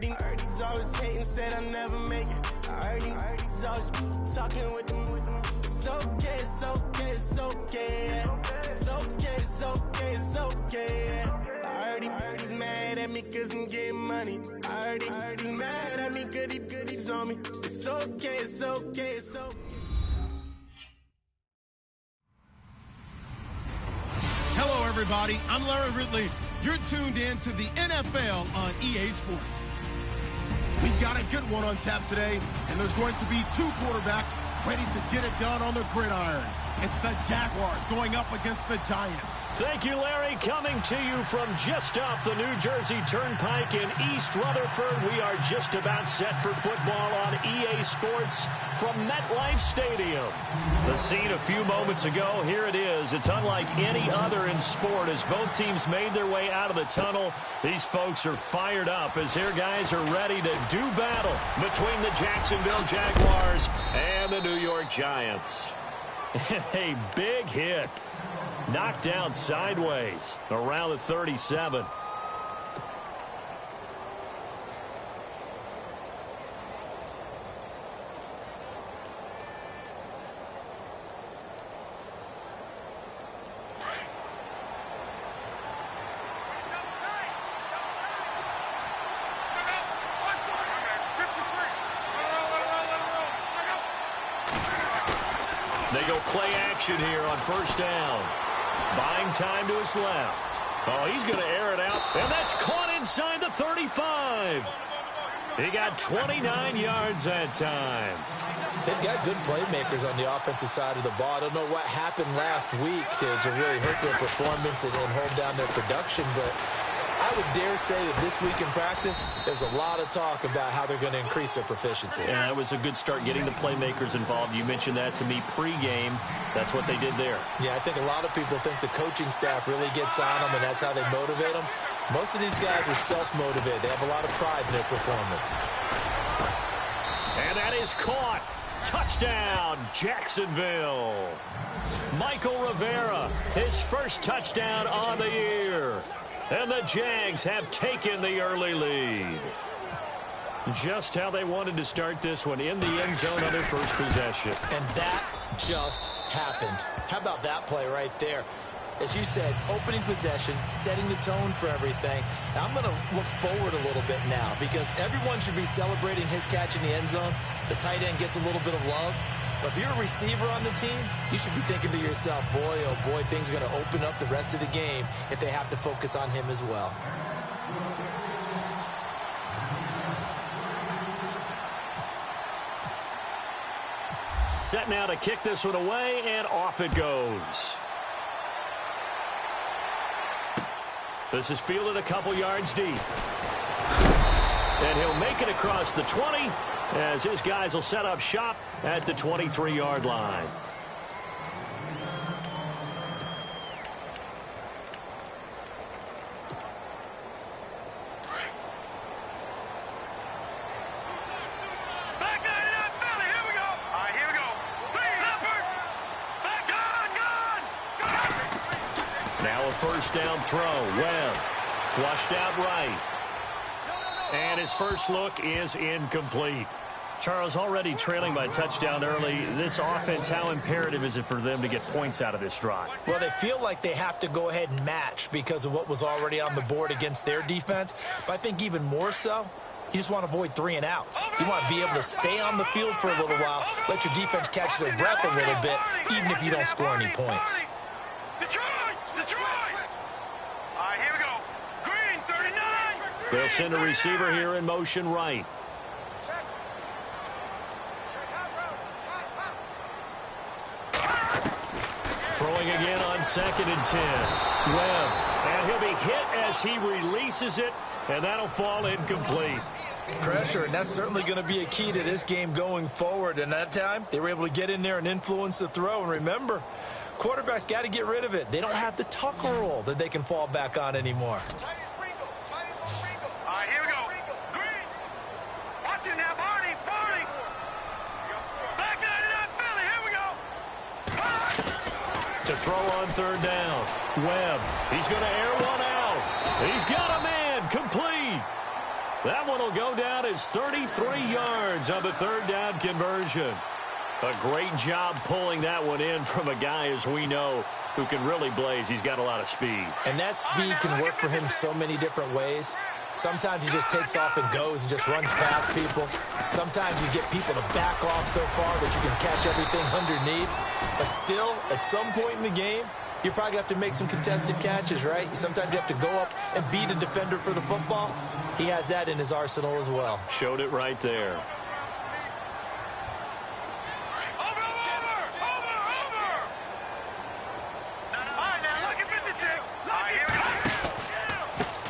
heard he's always hating, said I'll never make it. I heard he's always talking with them. It's okay, it's okay, it's okay. It's okay, it's okay, it's okay. I heard he's mad at me cause I'm getting money. I heard he's mad at me cause he's on me. It's okay, it's okay, it's okay. Hello, everybody. I'm Larry Ridley. You're tuned in to the NFL on EA Sports. We've got a good one on tap today, and there's going to be two quarterbacks ready to get it done on the gridiron. It's the Jaguars going up against the Giants. Thank you, Larry. Coming to you from just off the New Jersey Turnpike in East Rutherford. We are just about set for football on EA Sports from MetLife Stadium. The scene a few moments ago, here it is. It's unlike any other in sport as both teams made their way out of the tunnel. These folks are fired up as their guys are ready to do battle between the Jacksonville Jaguars and the New York Giants. A big hit. Knocked down sideways around the 37. They go play action here on first down. Buying time to his left. Oh, he's going to air it out, and that's caught inside the 35. He got 29 yards that time. They've got good playmakers on the offensive side of the ball. I don't know what happened last week to really hurt their performance and hold down their production, but I would dare say that this week in practice, there's a lot of talk about how they're going to increase their proficiency. Yeah, that was a good start getting the playmakers involved. You mentioned that to me pregame. That's what they did there. Yeah, I think a lot of people think the coaching staff really gets on them, and that's how they motivate them. Most of these guys are self-motivated. They have a lot of pride in their performance. And that is caught. Touchdown, Jacksonville. Michael Rivera, his first touchdown on the year. And the Jags have taken the early lead. Just how they wanted to start this one, in the end zone on their first possession. And that just happened. How about that play right there? As you said, opening possession, setting the tone for everything. Now, I'm going to look forward a little bit now because everyone should be celebrating his catch in the end zone. The tight end gets a little bit of love. But if you're a receiver on the team, you should be thinking to yourself, boy, oh boy, things are going to open up the rest of the game if they have to focus on him as well. Set now to kick this one away, and off it goes. This is fielded a couple yards deep. And he'll make it across the 20 as his guys will set up shop at the 23-yard line. Now a first down throw. Webb flushed out right. And his first look is incomplete. Charles, already trailing by touchdown early. This offense, how imperative is it for them to get points out of this drive? Well, they feel like they have to go ahead and match because of what was already on the board against their defense. But I think even more so, you just want to avoid 3 and outs. You want to be able to stay on the field for a little while, let your defense catch their breath a little bit, even if you don't score any points. They'll send a receiver here in motion right. Throwing again on 2nd and 10. Webb, and he'll be hit as he releases it, and that'll fall incomplete. Pressure, and that's certainly going to be a key to this game going forward. And that time, they were able to get in there and influence the throw. And remember, quarterbacks got to get rid of it. They don't have the tucker roll that they can fall back on anymore. To throw on 3rd down. Webb, he's going to air one out. He's got a man, complete. That one will go down as 33 yards on the third down conversion. A great job pulling that one in from a guy, as we know, who can really blaze. He's got a lot of speed. And that speed can work for him so many different ways. Sometimes he just takes off and goes and just runs past people. Sometimes you get people to back off so far that you can catch everything underneath. But still, at some point in the game, you probably have to make some contested catches, right? Sometimes you have to go up and beat a defender for the football. He has that in his arsenal as well. Showed it right there.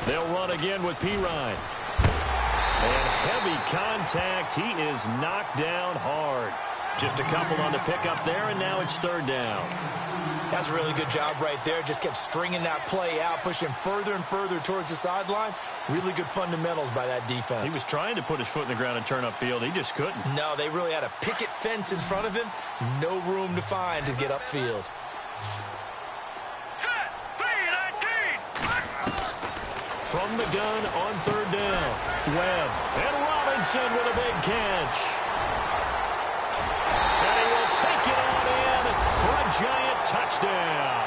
They'll run again with Pirine. And heavy contact. He is knocked down hard. Just a couple on the pickup there, and now it's third down. That's a really good job right there. Just kept stringing that play out, pushing further and further towards the sideline. Really good fundamentals by that defense. He was trying to put his foot in the ground and turn upfield. He just couldn't. No, they really had a picket fence in front of him. No room to find to get upfield. From the gun on third down, Webb and Robinson with a big catch. And he will take it on in for a giant touchdown.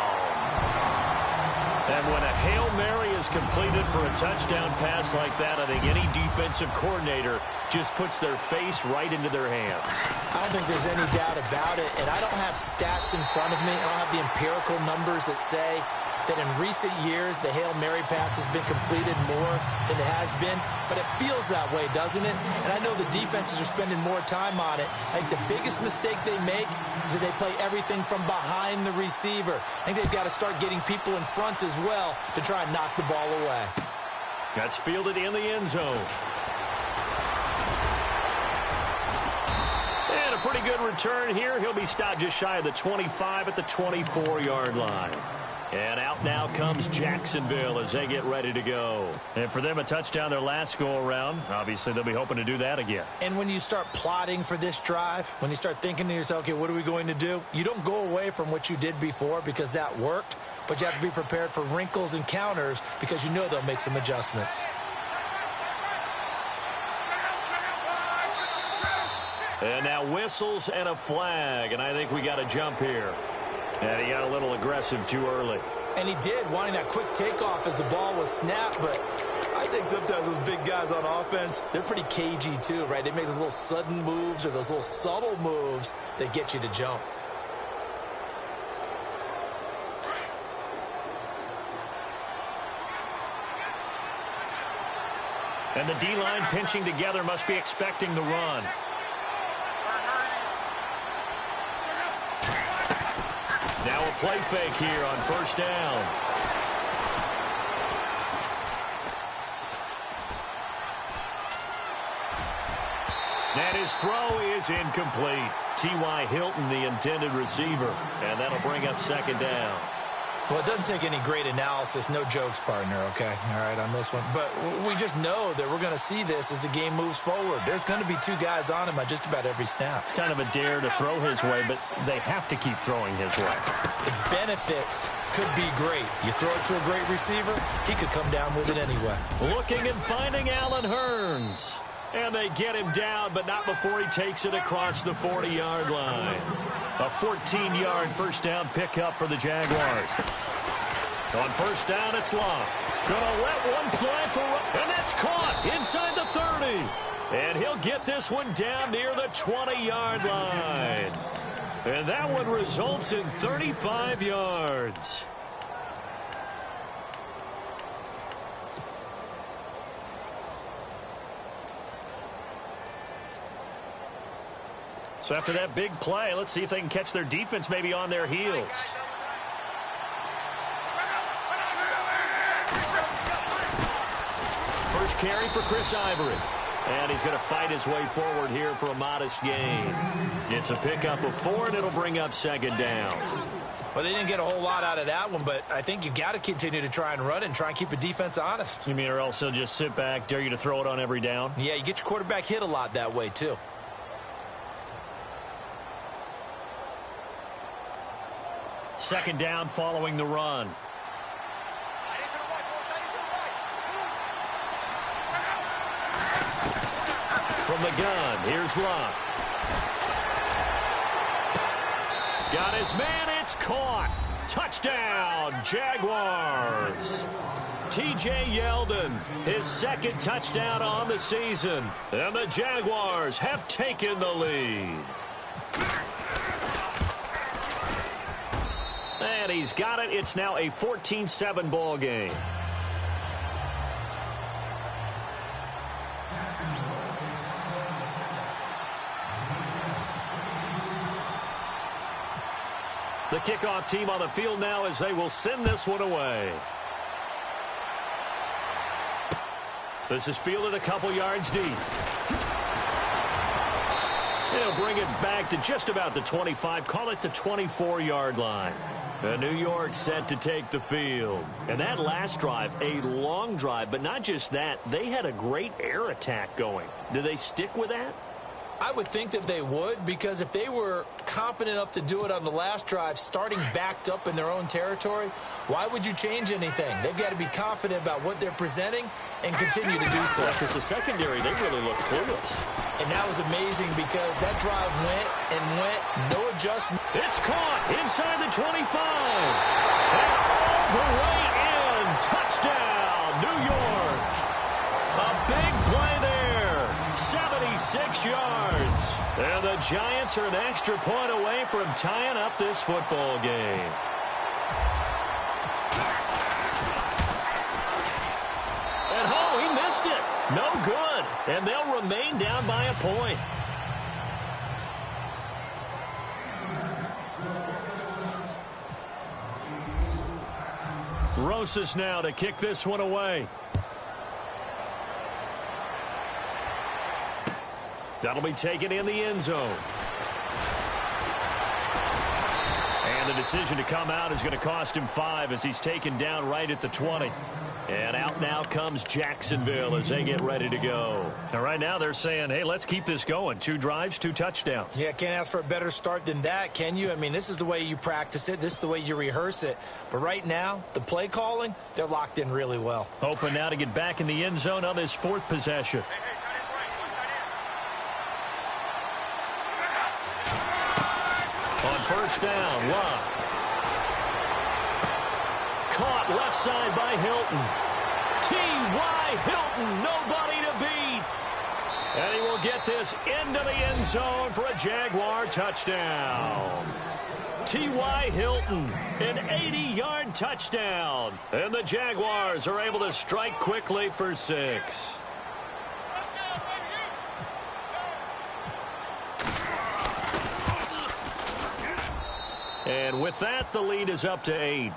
And when a Hail Mary is completed for a touchdown pass like that, I think any defensive coordinator just puts their face right into their hands. I don't think there's any doubt about it, and I don't have stats in front of me. I don't have the empirical numbers that say that in recent years the Hail Mary pass has been completed more than it has been, but it feels that way, doesn't it? And I know the defenses are spending more time on it. I think the biggest mistake they make is that they play everything from behind the receiver. I think they've got to start getting people in front as well to try and knock the ball away. That's fielded in the end zone. And a pretty good return here. He'll be stopped just shy of the 25 at the 24-yard line. And out now comes Jacksonville as they get ready to go. And for them, a touchdown their last go-around. Obviously, they'll be hoping to do that again. And when you start plotting for this drive, when you start thinking to yourself, okay, what are we going to do? You don't go away from what you did before because that worked, but you have to be prepared for wrinkles and counters because you know they'll make some adjustments. And now whistles and a flag, and I think we got a jump here. And he got a little aggressive too early. And he did, wanting that quick takeoff as the ball was snapped. But I think sometimes those big guys on offense, they're pretty cagey too, right? They make those little sudden moves or those little subtle moves that get you to jump. And the D-line pinching together must be expecting the run. Now a play fake here on first down. And his throw is incomplete. T.Y. Hilton, the intended receiver. And that'll bring up second down. Well, it doesn't take any great analysis. No jokes, partner, okay? All right, on this one. But we just know that we're going to see this as the game moves forward. There's going to be two guys on him at just about every snap. It's kind of a dare to throw his way, but they have to keep throwing his way. The benefits could be great. You throw it to a great receiver, he could come down with it anyway. Looking and finding Allen Hurns. And they get him down, but not before he takes it across the 40-yard line. A 14-yard first down pickup for the Jaguars. On first down, it's Long. Gonna let one fly for, and that's caught inside the 30. And he'll get this one down near the 20-yard line. And that one results in 35 yards. So after that big play, let's see if they can catch their defense maybe on their heels. First carry for Chris Ivory. And he's going to fight his way forward here for a modest gain. It's a pickup of 4, and it'll bring up second down. Well, they didn't get a whole lot out of that one, but I think you've got to continue to try and run and try and keep the defense honest. You mean, or else they'll just sit back, dare you to throw it on every down? Yeah, you get your quarterback hit a lot that way, too. Second down following the run. from the gun. Here's Luck. Got his man. It's caught. Touchdown, Jaguars. T.J. Yeldon, his second touchdown on the season. And the Jaguars have taken the lead. And he's got it. It's now a 14-7 ball game. The kickoff team on the field now as they will send this one away. This is fielded a couple yards deep. They'll bring it back to just about the 25, call it the 24-yard line. New York set to take the field. And that last drive, a long drive, but not just that, they had a great air attack going. Do they stick with that? I would think that they would, because if they were competent enough to do it on the last drive, starting backed up in their own territory, why would you change anything? They've got to be confident about what they're presenting and continue to do so. Because the secondary, they really look clueless. And that was amazing because that drive went and went, no adjustment. It's caught inside the 25. And all the way in. Touchdown, New York. A big play there. 76 yards. And the Giants are an extra point away from tying up this football game. And he missed it. No good. And they'll remain down by a point. Rosas now to kick this one away. That'll be taken in the end zone. And the decision to come out is going to cost him 5 as he's taken down right at the 20. And out now comes Jacksonville as they get ready to go. Now, right now they're saying, hey, let's keep this going. 2 drives, 2 touchdowns. Yeah, can't ask for a better start than that, can you? I mean, this is the way you practice it. This is the way you rehearse it. But right now, the play calling, they're locked in really well. Hoping now to get back in the end zone on this 4th possession. On first down, Luck. Caught left side by Hilton. T.Y. Hilton, nobody to beat. And he will get this into the end zone for a Jaguar touchdown. T.Y. Hilton, an 80-yard touchdown. And the Jaguars are able to strike quickly for 6. And with that, the lead is up to 8.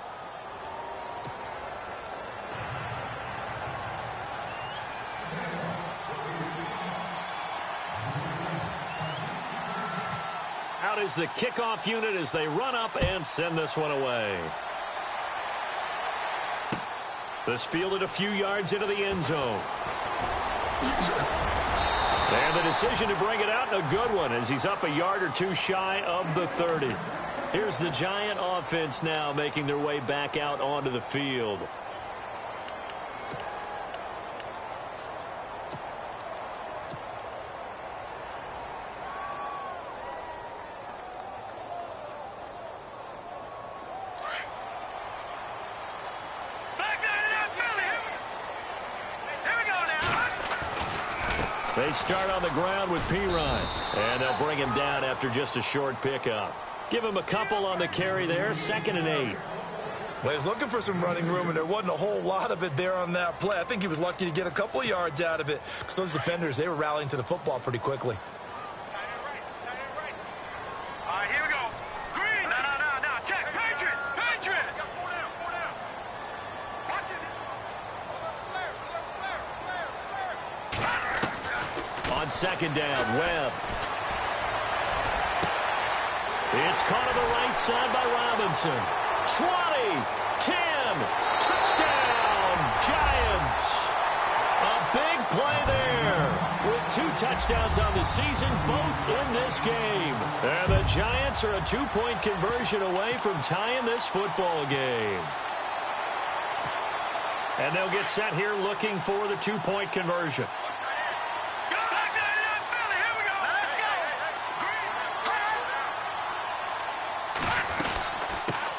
Out is the kickoff unit as they run up and send this one away. This fielded a few yards into the end zone. And the decision to bring it out, a good one, as he's up a yard or 2 shy of the 30. Here's the Giant offense now making their way back out onto the field. They start on the ground with Pirine, and they'll bring him down after just a short pickup. Give him a couple on the carry there, 2nd and 8. Well, he's looking for some running room, and there wasn't a whole lot of it there on that play. I think he was lucky to get a couple of yards out of it because those defenders, they were rallying to the football pretty quickly. All right, here we go. Green. No. Check. Patriot. Watch it. On 2nd down, Webb. It's caught on the right side by Robinson. 20, 10, touchdown, Giants. A big play there with 2 touchdowns on the season, both in this game. And the Giants are a 2-point conversion away from tying this football game. And they'll get set here looking for the 2-point conversion.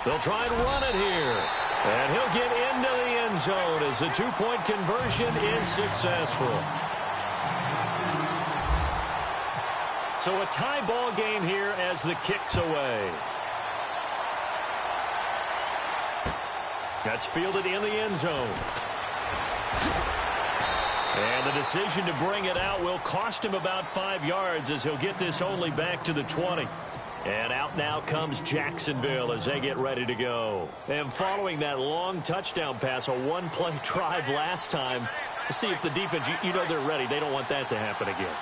They'll try and run it here. And he'll get into the end zone as the two-point conversion is successful. So a tie ball game here as the kick's away. That's fielded in the end zone. And the decision to bring it out will cost him about 5 yards as he'll get this only back to the 20. And out now comes Jacksonville as they get ready to go. And following that long touchdown pass, a one-play drive last time, to see if the defense, you know they're ready. They don't want that to happen again.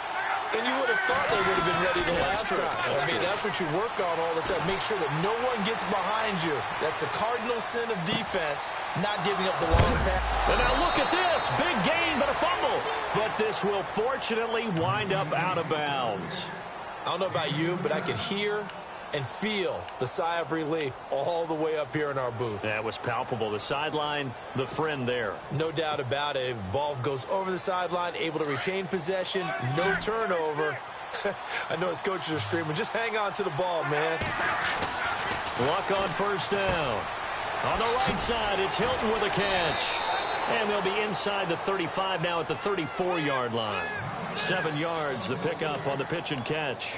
And you would have thought they would have been ready the last time. I mean, that's what you work on all the time. Make sure that no one gets behind you. That's the cardinal sin of defense, not giving up the long pass. And now look at this. Big gain, but a fumble. But this will fortunately wind up out of bounds. I don't know about you, but I could hear and feel the sigh of relief all the way up here in our booth. That was palpable. The sideline, the friend there. No doubt about it. Ball goes over the sideline, able to retain possession, no turnover. I know his coaches are screaming, just hang on to the ball, man. Luck on first down. On the right side, it's Hilton with a catch. And they'll be inside the 35 now at the 34-yard line. 7 yards, the pickup on the pitch and catch.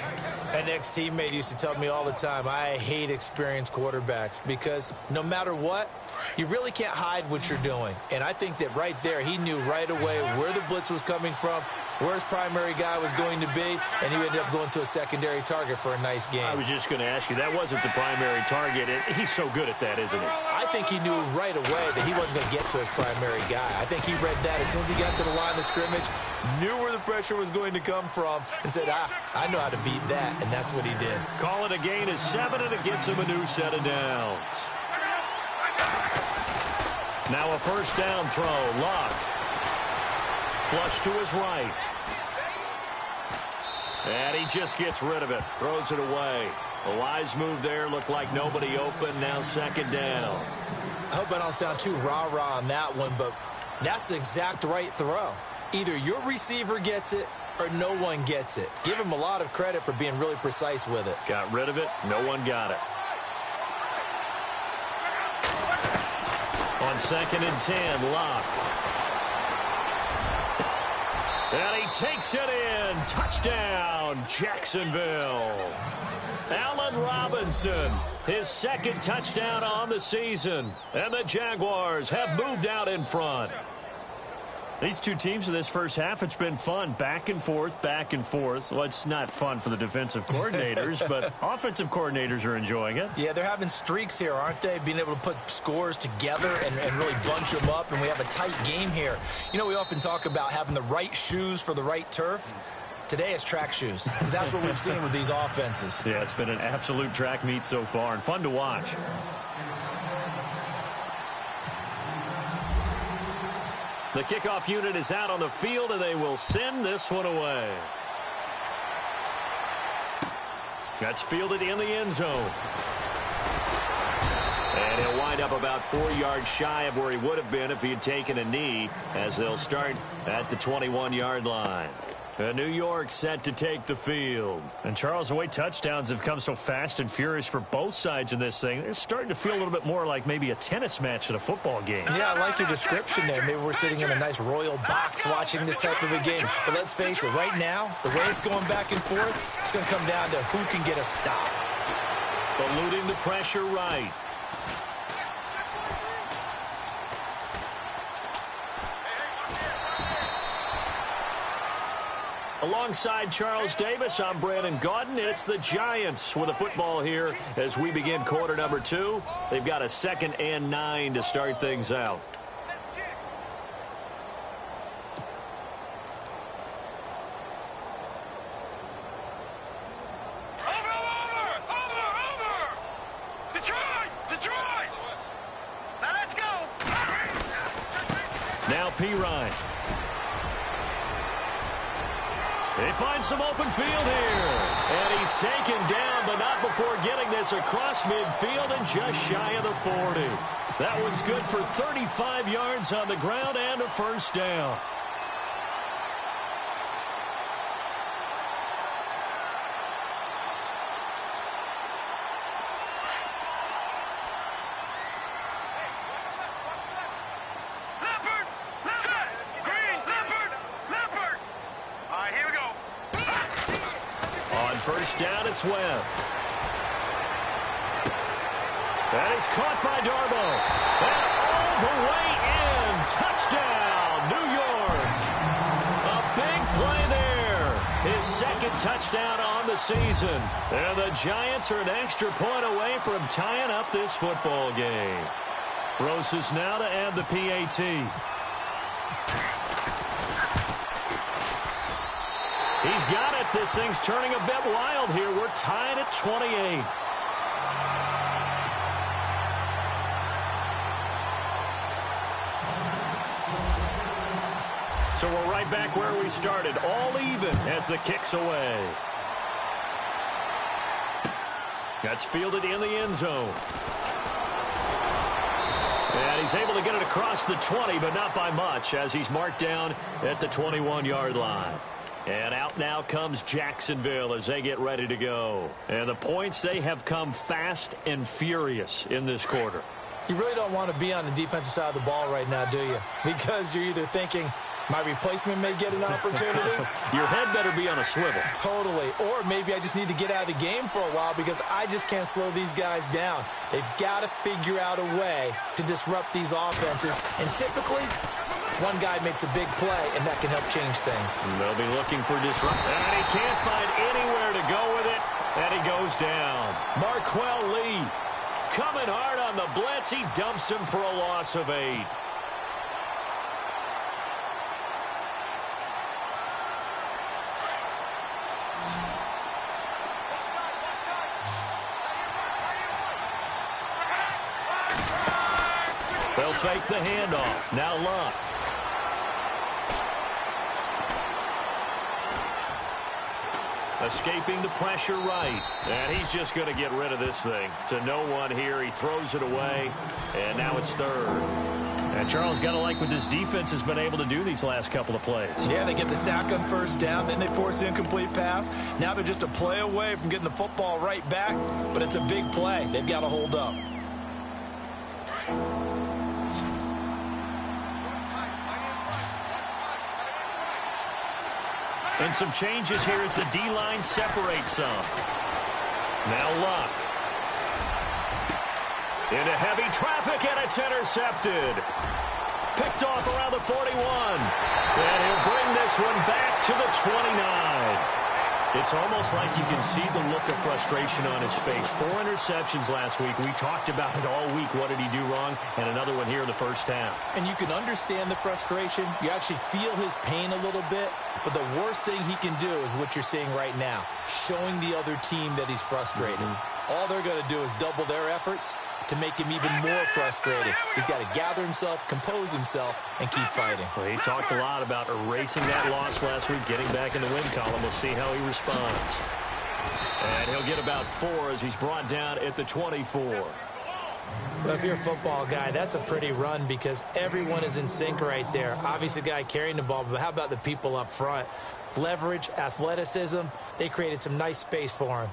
An ex-teammate used to tell me all the time, I hate experienced quarterbacks because no matter what, you really can't hide what you're doing. And I think that right there, he knew right away where the blitz was coming from, where his primary guy was going to be, and he ended up going to a secondary target for a nice game. I was just going to ask you, that wasn't the primary target. He's so good at that, isn't he? I think he knew right away that he wasn't going to get to his primary guy. I think he read that as soon as he got to the line of scrimmage, knew where the pressure was going to come from, and said, I know how to beat that, and that's what he did. Call it a gain of 7, and it gets him a new set of downs. Now a first down throw. Luck. Flush to his right. And he just gets rid of it. Throws it away. A wise move there. Looked like nobody open. Now second down. I hope I don't sound too rah-rah on that one, but that's the exact right throw. Either your receiver gets it or no one gets it. Give him a lot of credit for being really precise with it. Got rid of it. No one got it. On 2nd and 10, Locke. And he takes it in. Touchdown, Jacksonville. Allen Robinson, his second touchdown on the season. And the Jaguars have moved out in front. These two teams in this first half, it's been fun. Back and forth, back and forth. Well, it's not fun for the defensive coordinators, but offensive coordinators are enjoying it. Yeah, they're having streaks here, aren't they? Being able to put scores together and really bunch them up, and we have a tight game here. You know, we often talk about having the right shoes for the right turf. Today it's track shoes, because that's what we've seen with these offenses. Yeah, it's been an absolute track meet so far, and fun to watch. The kickoff unit is out on the field, and they will send this one away. That's fielded in the end zone. And he'll wind up about 4 yards shy of where he would have been if he had taken a knee, as they'll start at the 21-yard line. New York set to take the field. And, Charles, the way touchdowns have come so fast and furious for both sides in this thing, it's starting to feel a little bit more like maybe a tennis match than a football game. Yeah, I like your description there. Maybe we're sitting in a nice royal box watching this type of a game. But let's face it, right now, the way it's going back and forth, it's going to come down to who can get a stop. Eluding the pressure right. Alongside Charles Davis, I'm Brandon Gaudin. It's the Giants with a football here as we begin quarter number 2. They've got a 2nd and 9 to start things out. Detroit! Now let's go! Now P. Ryan. He finds some open field here. And he's taken down, but not before getting this across midfield and just shy of the 40. That one's good for 35 yards on the ground and a first down. First down, it's Webb. That is caught by Darbo. And all the way in. Touchdown, New York. A big play there. His second touchdown on the season. And the Giants are an extra point away from tying up this football game. Rosas now to add the PAT. He's got it. This thing's turning a bit wild here. We're tied at 28. So we're right back where we started, all even as the kick's away. That's fielded in the end zone. And he's able to get it across the 20, but not by much, as he's marked down at the 21-yard line. And out now comes Jacksonville as they get ready to go. And the points, they have come fast and furious in this quarter. You really don't want to be on the defensive side of the ball right now, do you? Because you're either thinking, my replacement may get an opportunity. Your head better be on a swivel. Totally. Or maybe I just need to get out of the game for a while because I just can't slow these guys down. They've got to figure out a way to disrupt these offenses. And typically, one guy makes a big play, and that can help change things. And they'll be looking for disruption. And he can't find anywhere to go with it. And he goes down. Marquell Lee coming hard on the blitz. He dumps him for a loss of 8. They'll fake the handoff. Now Luck. Escaping the pressure right. And he's just going to get rid of this thing. To no one here. He throws it away. And now it's third. And Charles, got to like what this defense has been able to do these last couple of plays. Yeah, they get the sack on first down. Then they force the incomplete pass. Now they're just a play away from getting the football right back. But it's a big play. They've got to hold up. And some changes here as the D-line separates some. Now Luck. Into heavy traffic, and it's intercepted. Picked off around the 41. And he'll bring this one back to the 29. It's almost like you can see the look of frustration on his face. 4 interceptions last week. We talked about it all week. What did he do wrong? And another one here in the first half. And you can understand the frustration. You actually feel his pain a little bit. But the worst thing he can do is what you're seeing right now, showing the other team that he's frustrated. All they're going to do is double their efforts to make him even more frustrated. He's got to gather himself, compose himself, and keep fighting. Well, he talked a lot about erasing that loss last week, getting back in the win column. We'll see how he responds. And he'll get about 4 as he's brought down at the 24. Well, if you're a football guy, that's a pretty run because everyone is in sync right there. Obviously, the guy carrying the ball, but how about the people up front? Leverage, athleticism, they created some nice space for him.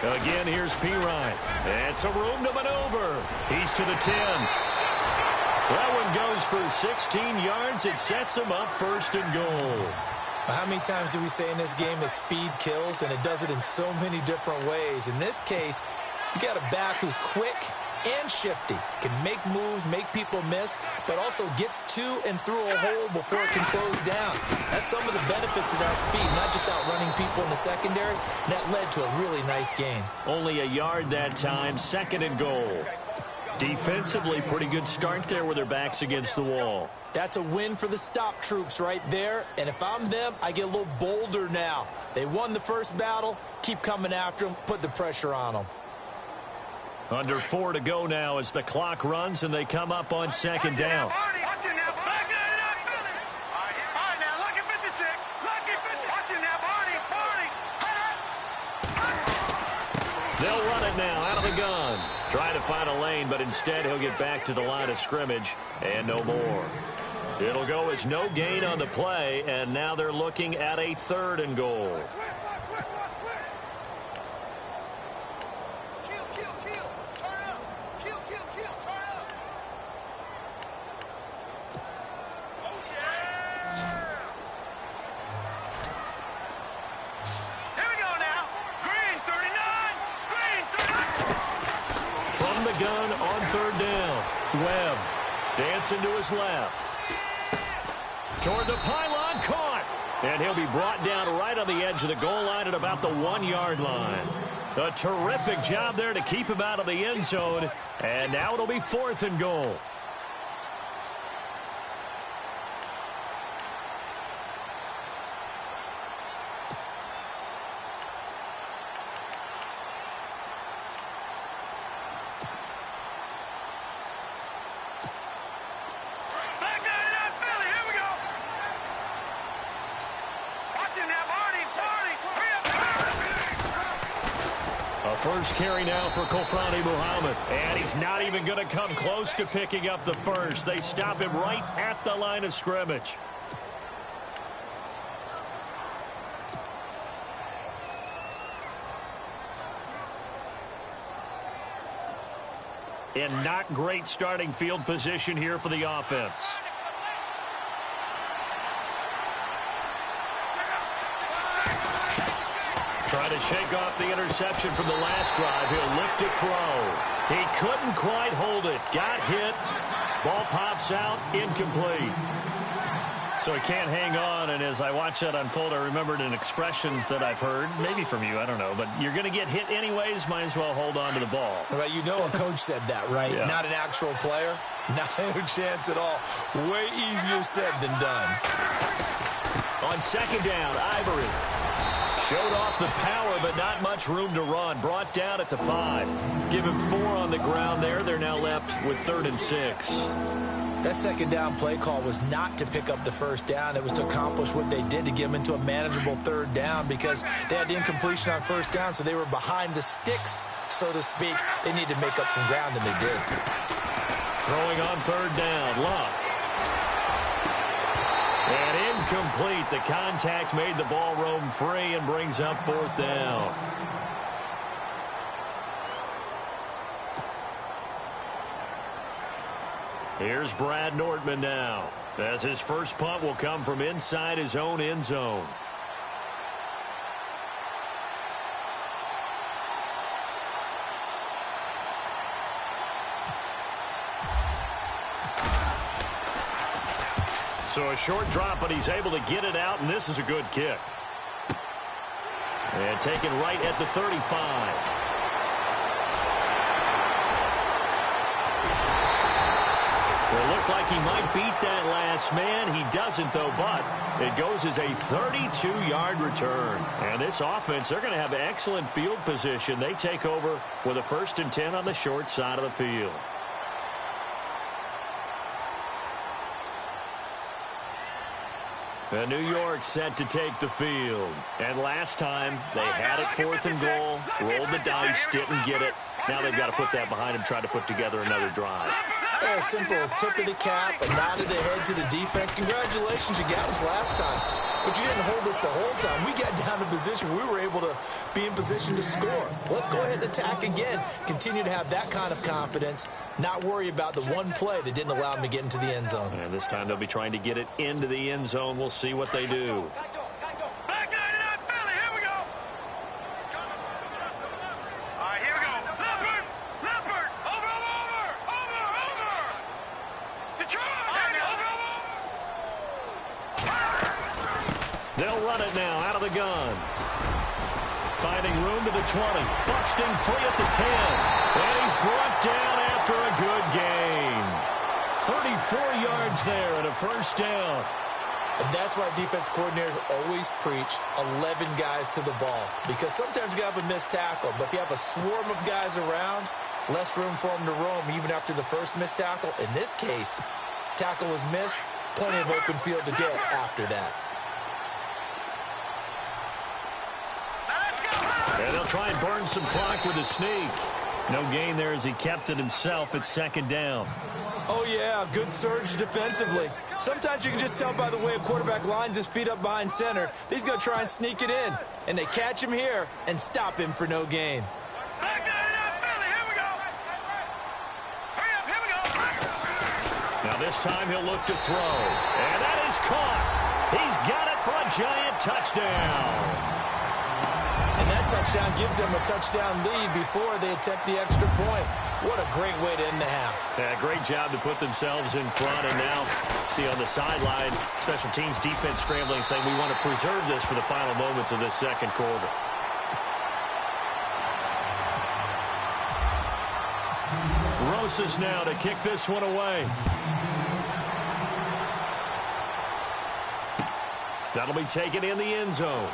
Again, here's P. Ryan. And some room to maneuver. He's to the 10. That one goes for 16 yards. It sets him up first and goal. How many times do we say in this game that speed kills, and it does it in so many different ways? In this case, you got a back who's quick and shifty, can make moves, make people miss, but also gets to and through a hole before it can close down. That's some of the benefits of that speed, not just outrunning people in the secondary. And that led to a really nice gain. Only a yard that time, second and goal. Defensively, pretty good start there with their backs against the wall. That's a win for the stop troops right there. And if I'm them, I get a little bolder now. They won the first battle. Keep coming after them. Put the pressure on them. Under 4 to go now as the clock runs and they come up on second down. They'll run it now out of the gun. Trying to find a lane, but instead he'll get back to the line of scrimmage and no more. It'll go as no gain on the play, and now they're looking at a 3rd and goal. Gun on 3rd down. Webb dancing to his left. Toward the pylon, caught. And he'll be brought down right on the edge of the goal line at about the 1-yard line. A terrific job there to keep him out of the end zone. And now it'll be 4th and goal. First carry now for Kofrani Muhammad. And he's not even going to come close to picking up the first. They stop him right at the line of scrimmage. And not great starting field position here for the offense. Trying to shake off the interception from the last drive. He'll look to throw. He couldn't quite hold it. Got hit. Ball pops out. Incomplete. So he can't hang on, and as I watch that unfold, I remembered an expression that I've heard, maybe from you, I don't know, but you're going to get hit anyways, might as well hold on to the ball. Right, you know a coach said that, right? Yeah. Not an actual player. Not a chance at all. Way easier said than done. On 2nd down, Ivory. Showed off the power, but not much room to run. Brought down at the 5. Give him 4 on the ground there. They're now left with 3rd and 6. That 2nd down play call was not to pick up the 1st down. It was to accomplish what they did to get them into a manageable 3rd down because they had the incompletion on 1st down, so they were behind the sticks, so to speak. They needed to make up some ground, and they did. Throwing on 3rd down, Luck. And incomplete. The contact made the ball roam free and brings up 4th down. Here's Brad Nordman now, as his first punt will come from inside his own end zone. So a short drop, but he's able to get it out, and this is a good kick. And taken right at the 35. It looked like he might beat that last man. He doesn't, though, but it goes as a 32-yard return. And this offense, they're going to have excellent field position. They take over with a 1st and 10 on the short side of the field. And New York set to take the field. And last time, they had it 4th and goal, rolled the dice, didn't get it. Now they've got to put that behind them, try to put together another drive. Yeah, a simple tip of the cap, a nod of the head to the defense. Congratulations, you got us last time. But you didn't hold us the whole time. We got down to position. We were able to be in position to score. Let's go ahead and attack again. Continue to have that kind of confidence. Not worry about the one play that didn't allow them to get into the end zone. And this time they'll be trying to get it into the end zone. We'll see what they do. They'll run it now out of the gun. Finding room to the 20. Busting free at the 10. And he's brought down after a good gain. 34 yards there and a 1st down. And that's why defense coordinators always preach 11 guys to the ball. Because sometimes you have a missed tackle. But if you have a swarm of guys around, less room for them to roam even after the first missed tackle. In this case, tackle was missed. Plenty of open field to get after that. And they'll try and burn some clock with a sneak. No gain there as he kept it himself at second down. Oh, yeah, good surge defensively. Sometimes you can just tell by the way a quarterback lines his feet up behind center. He's going to try and sneak it in. And they catch him here and stop him for no gain. Now this time he'll look to throw. And that is caught. He's got it for a giant touchdown. And that touchdown gives them a touchdown lead before they attempt the extra point. What a great way to end the half. Yeah, great job to put themselves in front. And now, see on the sideline, special teams defense scrambling, saying we want to preserve this for the final moments of this second quarter. Rosas now to kick this one away. That'll be taken in the end zone.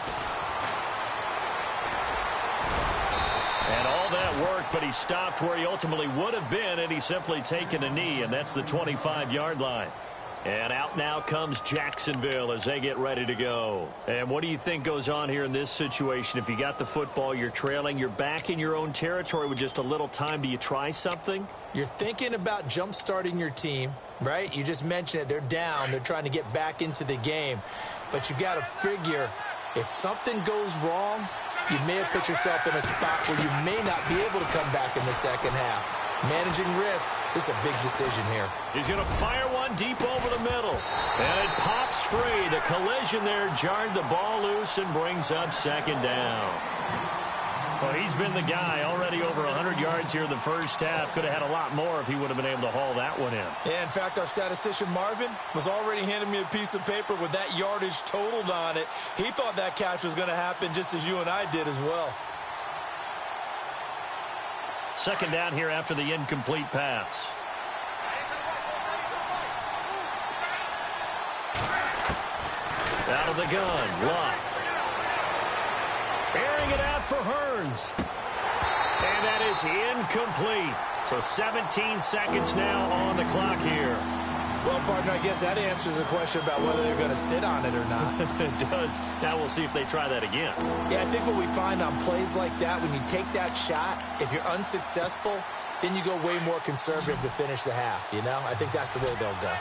And all that work, but he stopped where he ultimately would have been, and he's simply taken a knee, and that's the 25-yard line. And out now comes Jacksonville as they get ready to go. And what do you think goes on here in this situation? If you got the football, you're trailing, you're back in your own territory with just a little time. Do you try something? You're thinking about jump-starting your team, right? You just mentioned it. They're down. They're trying to get back into the game. But you got to figure if something goes wrong, you may have put yourself in a spot where you may not be able to come back in the second half. Managing risk, this is a big decision here. He's going to fire one deep over the middle. And it pops free. The collision there jarred the ball loose and brings up second down. Well, he's been the guy already over 100 yards here in the first half. Could have had a lot more if he would have been able to haul that one in. Yeah, in fact, our statistician Marvin was already handing me a piece of paper with that yardage totaled on it. He thought that catch was going to happen just as you and I did as well. Second down here after the incomplete pass. Out of the gun, Locke. Airing it out for Hearns. And that is incomplete. So 17 seconds now on the clock here. Well, partner, I guess that answers the question about whether they're going to sit on it or not. It does. Now we'll see if they try that again. Yeah, I think what we find on plays like that, when you take that shot, if you're unsuccessful, then you go way more conservative to finish the half, you know? I think that's the way they'll go.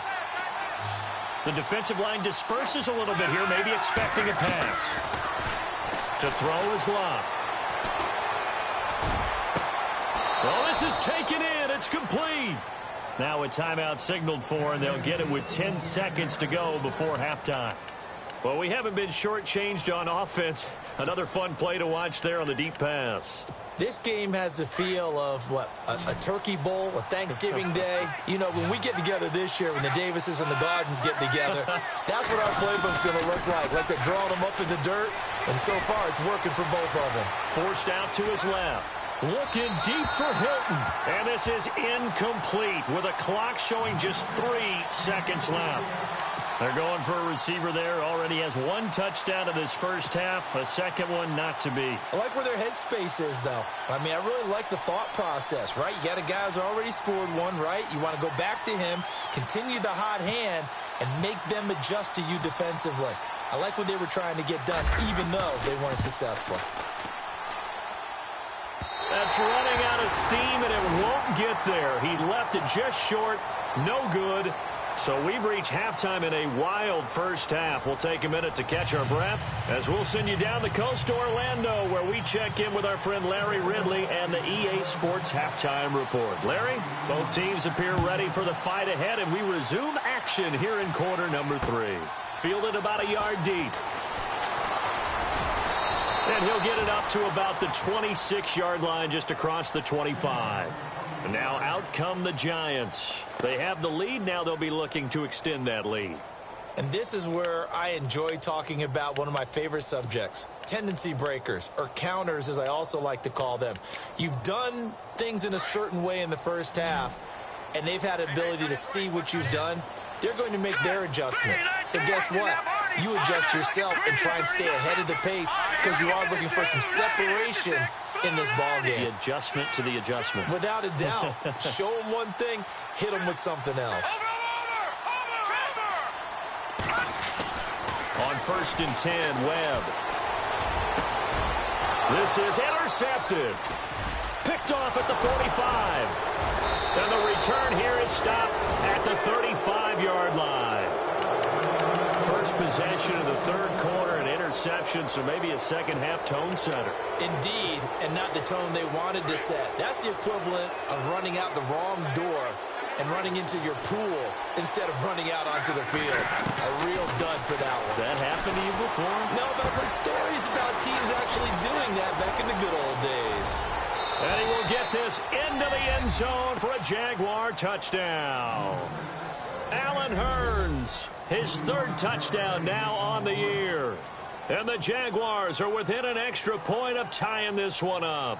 The defensive line disperses a little bit here, maybe expecting a pass. To throw is Locke. Well, this is taken in. It's complete. Now a timeout signaled for, and they'll get it with 10 seconds to go before halftime. Well, we haven't been shortchanged on offense. Another fun play to watch there on the deep pass. This game has the feel of, what, a turkey bowl, a Thanksgiving day. You know, when we get together this year, when the Davises and the Gardens get together, that's what our playbook's going to look like. Like they're drawing them up in the dirt, and so far it's working for both of them. Forced out to his left. Looking deep for Hilton. And this is incomplete with a clock showing just 3 seconds left. They're going for a receiver there. Already has 1 touchdown in this first half. A second one not to be. I like where their headspace is, though. I mean, I really like the thought process, right? You got a guy who's already scored one, right? You want to go back to him, continue the hot hand, and make them adjust to you defensively. I like what they were trying to get done, even though they weren't successful. That's running out of steam, and it won't get there. He left it just short. No good. So we've reached halftime in a wild first half. We'll take a minute to catch our breath as we'll send you down the coast to Orlando, where we check in with our friend Larry Ridley and the EA Sports Halftime Report. Larry, both teams appear ready for the fight ahead, and we resume action here in quarter number 3. Fielded about a yard deep. And he'll get it up to about the 26-yard line, just across the 25. And now out come the Giants. They have the lead. Now they'll be looking to extend that lead. And this is where I enjoy talking about one of my favorite subjects, tendency breakers, or counters, as I also like to call them. You've done things in a certain way in the first half, and they've had the ability to see what you've done. They're going to make their adjustments. So guess what? You adjust yourself and try and stay ahead of the pace, because you are looking for some separation in this ball game. The adjustment to the adjustment. Without a doubt. Show them one thing, hit them with something else. On 1st and 10, Webb. This is intercepted. Picked off at the 45. And the return here is stopped at the 35-yard line. First possession of the third quarter, an interception, so maybe a second-half tone setter. Indeed, and not the tone they wanted to set. That's the equivalent of running out the wrong door and running into your pool instead of running out onto the field. A real dud for that one. Has that happened to you before? No, but I've heard stories about teams actually doing that back in the good old days. And he will get this into the end zone for a Jaguar touchdown. Allen Hurns, his third touchdown now on the year. And the Jaguars are within an extra point of tying this one up.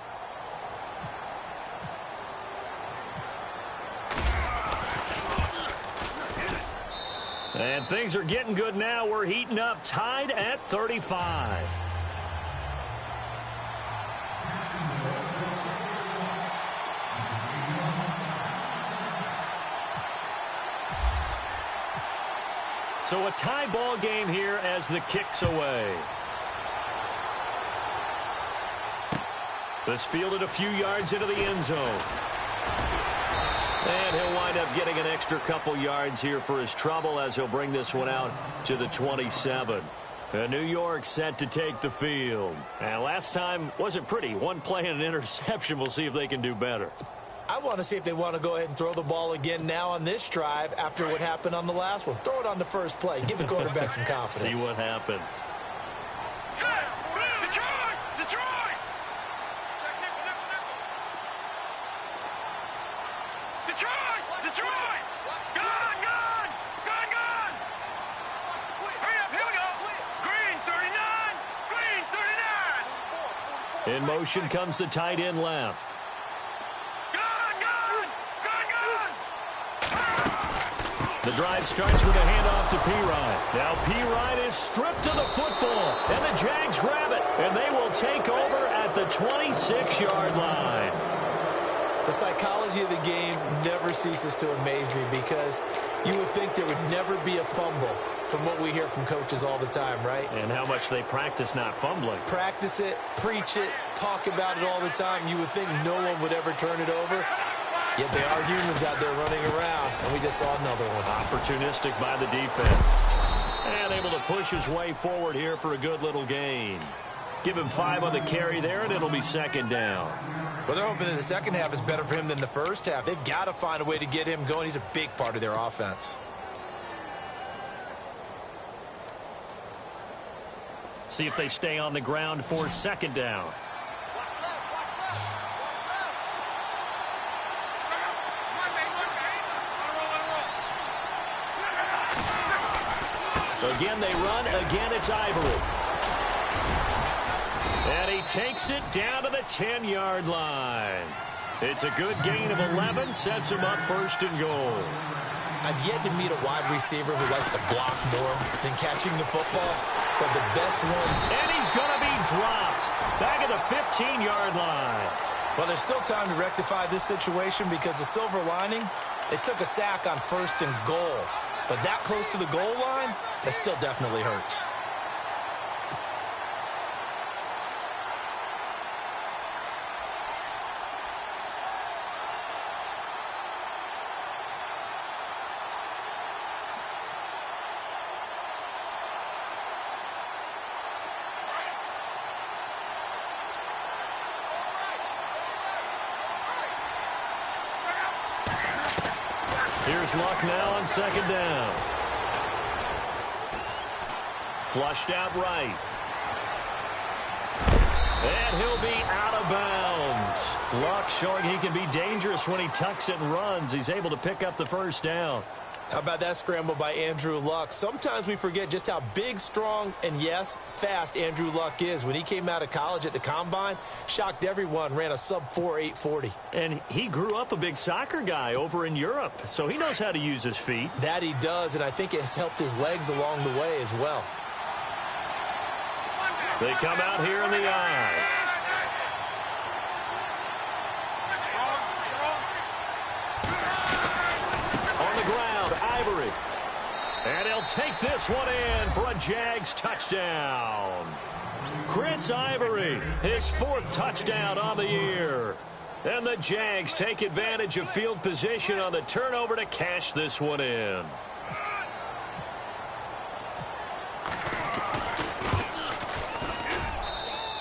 And things are getting good now. We're heating up, tied at 35. So a tie ball game here as the kick's away. This fielded a few yards into the end zone. And he'll wind up getting an extra couple yards here for his trouble as he'll bring this one out to the 27. And New York set to take the field. And last time wasn't pretty. One play and an interception. We'll see if they can do better. I want to see if they want to go ahead and throw the ball again now on this drive after what happened on the last one. Throw it on the first play. Give the quarterback some confidence. See what happens. In motion comes the tight end left. The drive starts with a handoff to Pirine. Now Pirine is stripped of the football, and the Jags grab it, and they will take over at the 26-yard line. The psychology of the game never ceases to amaze me because you would think there would never be a fumble from what we hear from coaches all the time, right? And how much they practice not fumbling. Practice it, preach it, talk about it all the time. You would think no one would ever turn it over. Yet they are humans out there running around, and we just saw another one. Opportunistic by the defense. And able to push his way forward here for a good little gain. Give him 5 on the carry there, and it'll be second down. Well, they're hoping that the second half is better for him than the first half. They've got to find a way to get him going. He's a big part of their offense. See if they stay on the ground for second down. Again, they run. Again, it's Ivory. And he takes it down to the 10-yard line. It's a good gain of 11. Sets him up first and goal. I've yet to meet a wide receiver who likes to block more than catching the football. But the best one. And he's going to be dropped. Back at the 15-yard line. Well, there's still time to rectify this situation because the silver lining, it took a sack on first and goal. But that close to the goal line, that still definitely hurts. Here's Luck now on second down. Flushed out right. And he'll be out of bounds. Luck showing he can be dangerous when he tucks it and runs. He's able to pick up the first down. How about that scramble by Andrew Luck? Sometimes we forget just how big, strong, and, yes, fast Andrew Luck is. When he came out of college at the Combine, shocked everyone, ran a sub-4 840. And he grew up a big soccer guy over in Europe, so he knows how to use his feet. That he does, and I think it has helped his legs along the way as well. They come out here in the eye. And he'll take this one in for a Jags touchdown. Chris Ivory, his 4th touchdown on the year. And the Jags take advantage of field position on the turnover to cash this one in.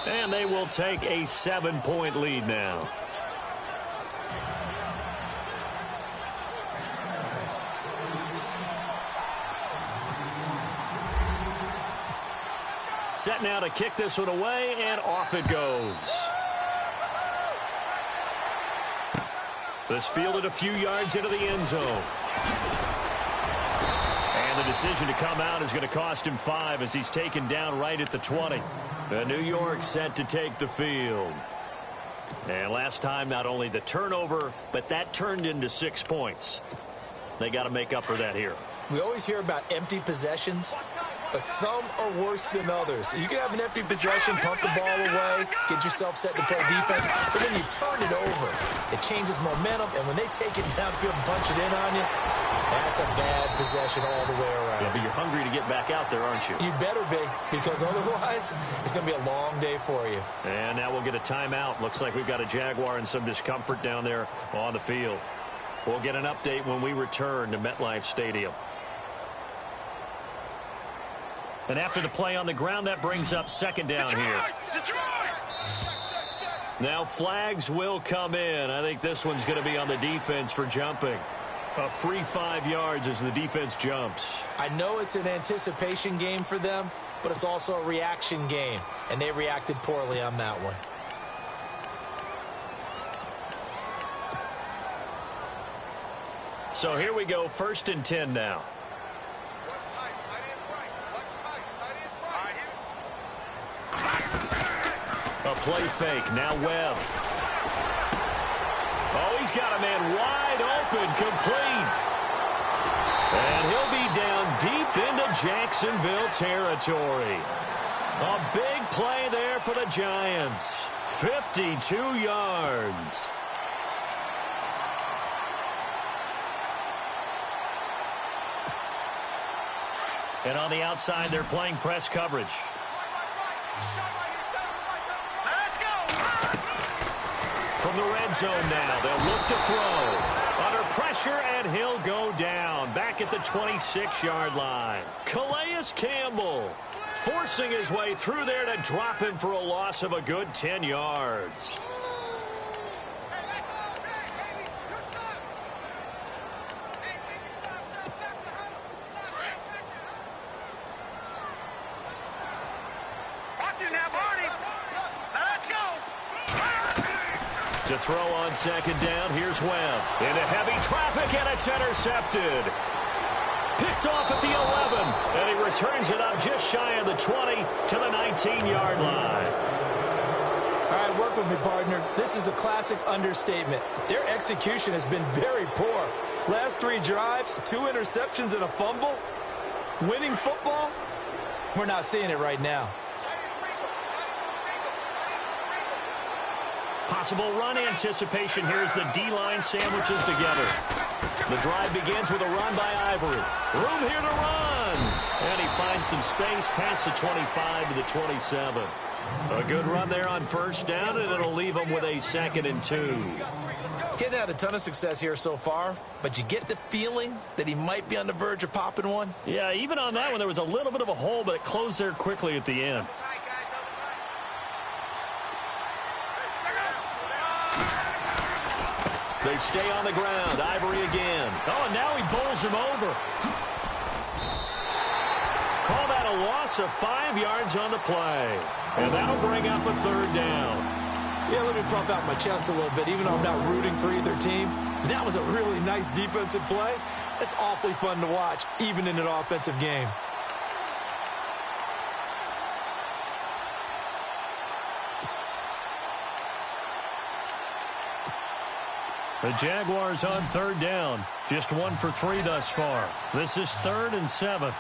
And they will take a 7-point lead now. Set now to kick this one away, and off it goes. This fielded a few yards into the end zone. And the decision to come out is going to cost him 5 as he's taken down right at the 20. And New York set to take the field. And last time, not only the turnover, but that turned into 6 points. They got to make up for that here. We always hear about empty possessions, but some are worse than others. You can have an empty possession, pump the ball away, get yourself set to play defense, but when you turn it over, it changes momentum, and when they take it downfield and punch it in on you, that's a bad possession all the way around. Yeah, but you're hungry to get back out there, aren't you? You better be, because otherwise, it's going to be a long day for you. And now we'll get a timeout. Looks like we've got a Jaguar in some discomfort down there on the field. We'll get an update when we return to MetLife Stadium. And after the play on the ground, that brings up second down here. Now flags will come in. I think this one's going to be on the defense for jumping. A free 5 yards as the defense jumps. I know it's an anticipation game for them, but it's also a reaction game, and they reacted poorly on that one. So here we go, 1st and 10 now. A play fake, now Webb. Oh, he's got a man wide open, complete. And he'll be down deep into Jacksonville territory. A big play there for the Giants. 52 yards. And on the outside, they're playing press coverage. From the red zone now, they'll look to throw. Under pressure, and he'll go down. Back at the 26-yard line. Calais Campbell forcing his way through there to drop him for a loss of a good 10 yards. To throw on second down, here's Webb. Into heavy traffic, and it's intercepted. Picked off at the 11, and he returns it up just shy of the 20 to the 19-yard line. All right, work with me, partner. This is a classic understatement. Their execution has been very poor. Last 3 drives, 2 interceptions and a fumble. Winning football? We're not seeing it right now. Possible run anticipation here as the D-line sandwiches together. The drive begins with a run by Ivory. Room here to run. And he finds some space past the 25 to the 27. A good run there on first down, and it'll leave him with a 2nd and 2. Getting out a ton of success here so far, but you get the feeling that he might be on the verge of popping one. Yeah, even on that one, there was a little bit of a hole, but it closed there quickly at the end. They stay on the ground. Ivory again. Oh, and now he bowls him over. Call that a loss of 5 yards on the play. And that'll bring up a 3rd down. Yeah, let me puff out my chest a little bit, even though I'm not rooting for either team. That was a really nice defensive play. It's awfully fun to watch, even in an offensive game. The Jaguars on 3rd down. Just 1 for 3 thus far. This is 3rd and 7.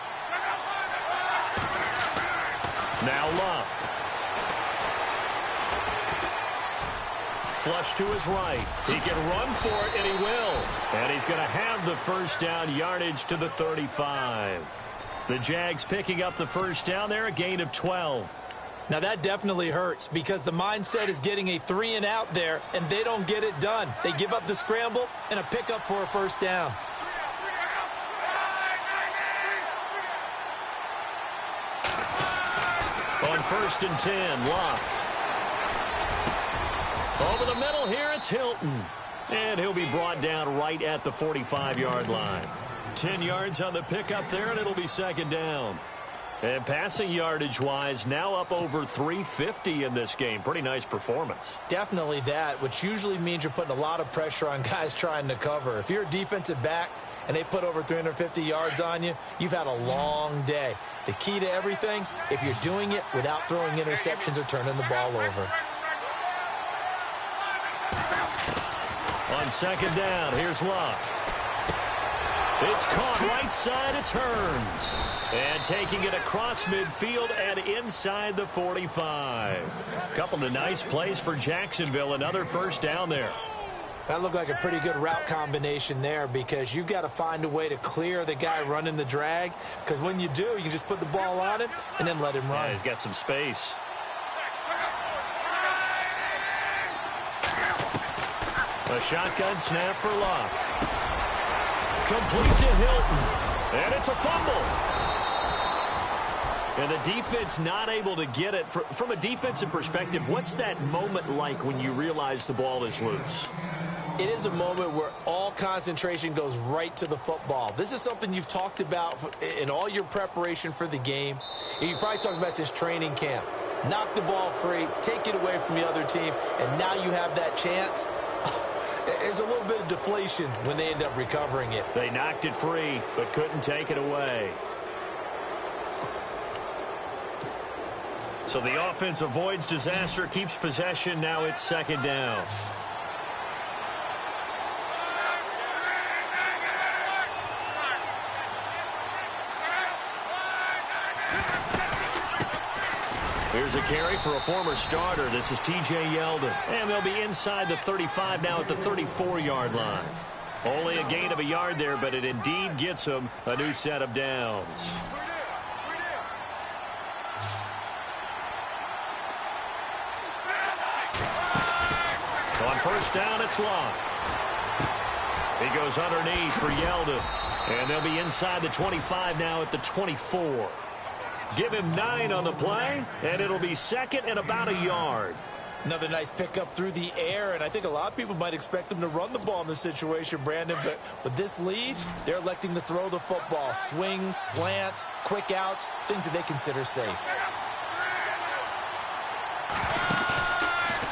Now Love. Flush to his right. He can run for it, and he will. And he's going to have the first down yardage to the 35. The Jags picking up the first down there, a gain of 12. Now that definitely hurts because the mindset is getting a 3-and-out there, and they don't get it done. They give up the scramble and a pickup for a first down. On 1st and 10, Locke. Over the middle here, it's Hilton. And he'll be brought down right at the 45-yard line. 10 yards on the pickup there, and it'll be 2nd down. And passing yardage-wise, now up over 350 in this game. Pretty nice performance. Definitely that, which usually means you're putting a lot of pressure on guys trying to cover. If you're a defensive back and they put over 350 yards on you, you've had a long day. The key to everything, if you're doing it without throwing interceptions or turning the ball over. On 2nd down, here's Locke. It's caught right side, it turns. And taking it across midfield and inside the 45. Couple of nice plays for Jacksonville. Another first down there. That looked like a pretty good route combination there because you've got to find a way to clear the guy running the drag. Because when you do, you can just put the ball on him and then let him run. Yeah, he's got some space. A shotgun snap for Locke. Complete to Hilton. And it's a fumble. And the defense not able to get it. From a defensive perspective, what's that moment like when you realize the ball is loose? It is a moment where all concentration goes right to the football. This is something you've talked about in all your preparation for the game. And you probably talked about since training camp. Knock the ball free, take it away from the other team, and now you have that chance. There's a little bit of deflation when they end up recovering it. They knocked it free, but couldn't take it away. So the offense avoids disaster, keeps possession. Now it's 2nd down. Here's a carry for a former starter. This is T.J. Yeldon. And they'll be inside the 35 now at the 34-yard line. Only a gain of a yard there, but it indeed gets them a new set of downs. On 1st down, it's Locke. He goes underneath for Yeldon. And they'll be inside the 25 now at the 24. Give him 9 on the play, and it'll be 2nd and about a yard. Another nice pickup through the air, and I think a lot of people might expect them to run the ball in this situation, Brandon, but with this lead, they're electing to throw the football. Swings, slants, quick outs, things that they consider safe.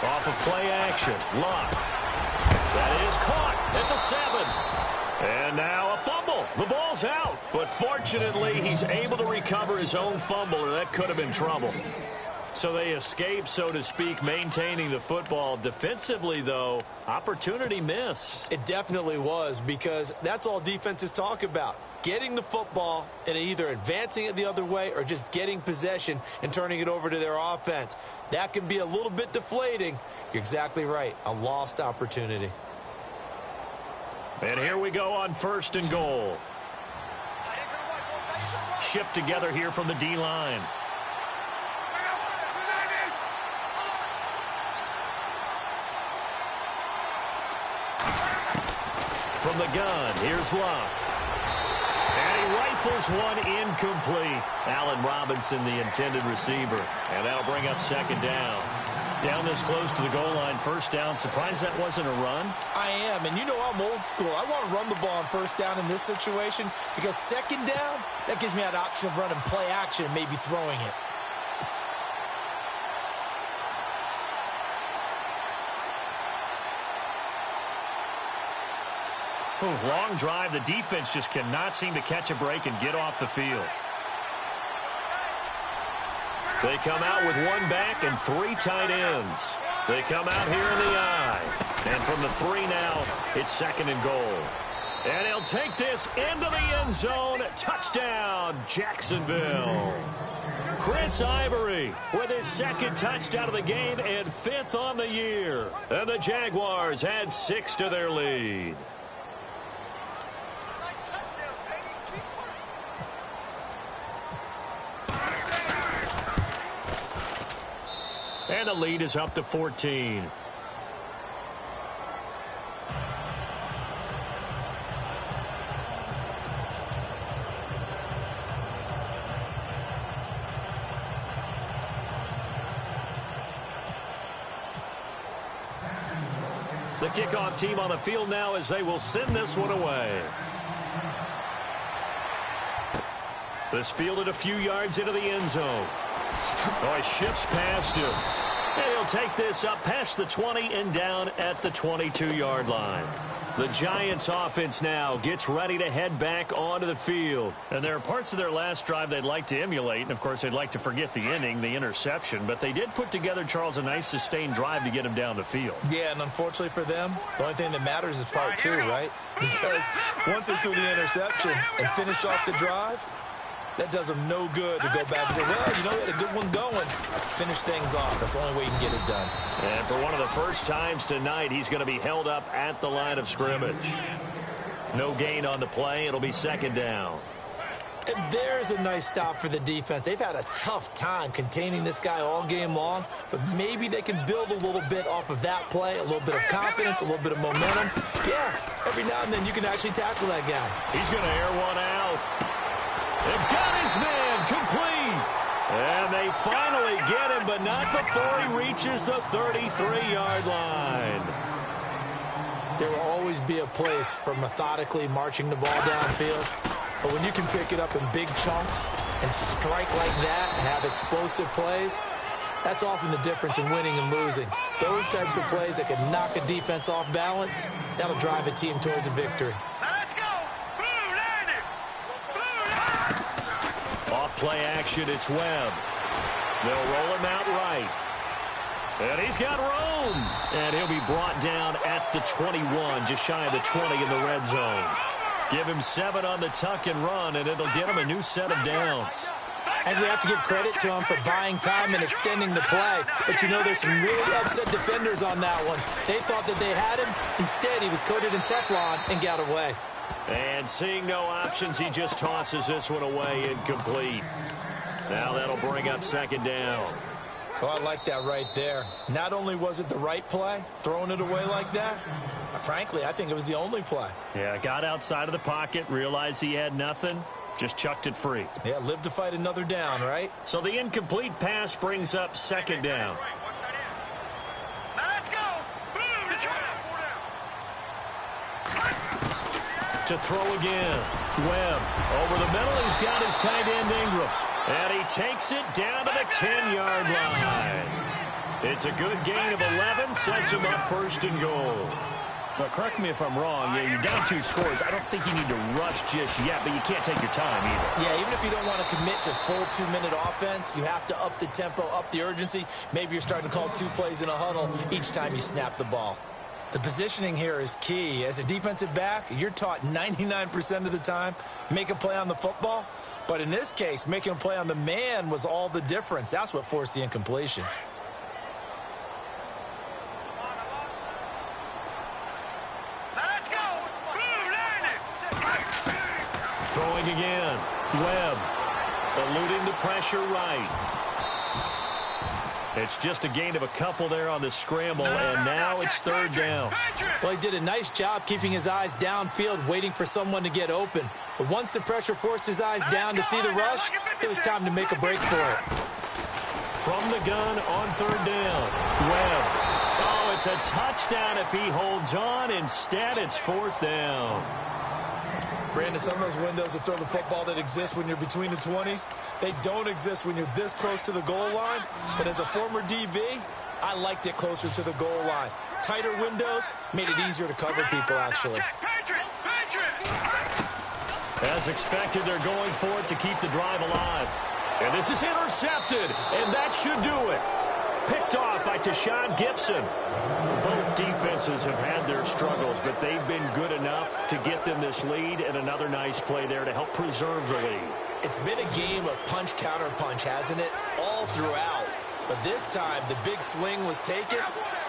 Off of play action, Locke. That is caught at the 7. And now a fumble. The ball's out. But fortunately, he's able to recover his own fumble, or that could have been trouble. So they escape, so to speak, maintaining the football. Defensively, though, opportunity missed. It definitely was, because that's all defenses talk about. Getting the football and either advancing it the other way or just getting possession and turning it over to their offense. That can be a little bit deflating. You're exactly right. A lost opportunity. And here we go on 1st and goal. Shift together here from the D-line. From the gun, here's Locke. And he rifles one incomplete. Allen Robinson, the intended receiver. And that'll bring up 2nd down. Down this close to the goal line, 1st down. Surprised that wasn't a run? I am, and you know I'm old school. I want to run the ball on 1st down in this situation because 2nd down, that gives me that option of running play action and maybe throwing it. Long drive. The defense just cannot seem to catch a break and get off the field. They come out with 1 back and 3 tight ends. They come out here in the I. And from the 3 now, it's 2nd and goal. And he'll take this into the end zone. Touchdown, Jacksonville. Chris Ivory with his 2nd touchdown of the game and 5th on the year. And the Jaguars add 6 to their lead. And the lead is up to 14. The kickoff team on the field now as they will send this one away. This fielded a few yards into the end zone. Oh, he shifts past him. And he'll take this up past the 20 and down at the 22-yard line. The Giants offense now gets ready to head back onto the field. And there are parts of their last drive they'd like to emulate. And, of course, they'd like to forget the inning, the interception. But they did put together, Charles, a nice sustained drive to get him down the field. Yeah, and unfortunately for them, the only thing that matters is part two, right? Because once they threw the interception and finished off the drive, that does them no good to go back and say, well, you know, we had a good one going. Finish things off. That's the only way you can get it done. And for one of the first times tonight, he's going to be held up at the line of scrimmage. No gain on the play. It'll be second down. And there's a nice stop for the defense. They've had a tough time containing this guy all game long, but maybe they can build a little bit off of that play, a little bit of confidence, a little bit of momentum. Yeah, every now and then you can actually tackle that guy. He's going to air one out. They've got his man complete. And they finally get him, but not before he reaches the 33-yard line. There will always be a place for methodically marching the ball downfield. But when you can pick it up in big chunks and strike like that, have explosive plays, that's often the difference in winning and losing. Those types of plays that can knock a defense off balance, that'll drive a team towards a victory. Play action, it's Webb. They'll roll him out right. And he's got room. And he'll be brought down at the 21, just shy of the 20 in the red zone. Give him 7 on the tuck and run, and it'll get him a new set of downs. And we have to give credit to him for buying time and extending the play. But you know, there's some really upset defenders on that one. They thought that they had him. Instead, he was coated in Teflon and got away. And seeing no options, he just tosses this one away incomplete. Now that'll bring up second down. Oh, I like that right there. Not only was it the right play, throwing it away like that, frankly, I think it was the only play. Yeah, got outside of the pocket, realized he had nothing, just chucked it free. Yeah, live to fight another down, right? So the incomplete pass brings up second down. To throw again. Webb over the middle. He's got his tight end Ingram. And he takes it down to the 10-yard line. It's a good gain of 11. Sets him up first and goal. But correct me if I'm wrong. Yeah, you're down 2 scores. I don't think you need to rush just yet, but you can't take your time either. Yeah, even if you don't want to commit to full 2-minute offense, you have to up the tempo, up the urgency. Maybe you're starting to call 2 plays in a huddle each time you snap the ball. The positioning here is key. As a defensive back, you're taught 99% of the time, make a play on the football. But in this case, making a play on the man was all the difference. That's what forced the incompletion. Let's go. Throwing again. Webb eluding the pressure right. It's just a gain of a couple there on the scramble, and now it's third down. Well, he did a nice job keeping his eyes downfield, waiting for someone to get open. But once the pressure forced his eyes down to see the rush, it was time to make a break for it. From the gun on third down. Webb. Oh, it's a touchdown if he holds on. Instead, it's fourth down. Brandon, some of those windows to throw the football that exist when you're between the 20s, they don't exist when you're this close to the goal line. But as a former DB, I liked it closer to the goal line. Tighter windows made it easier to cover people, actually. As expected, they're going for it to keep the drive alive. And this is intercepted, and that should do it. Picked off by Tashawn Gibson. Both defenses have had their struggles, but they've been good enough to get them this lead, and another nice play there to help preserve the lead. It's been a game of punch-counter-punch, hasn't it? All throughout. But this time, the big swing was taken,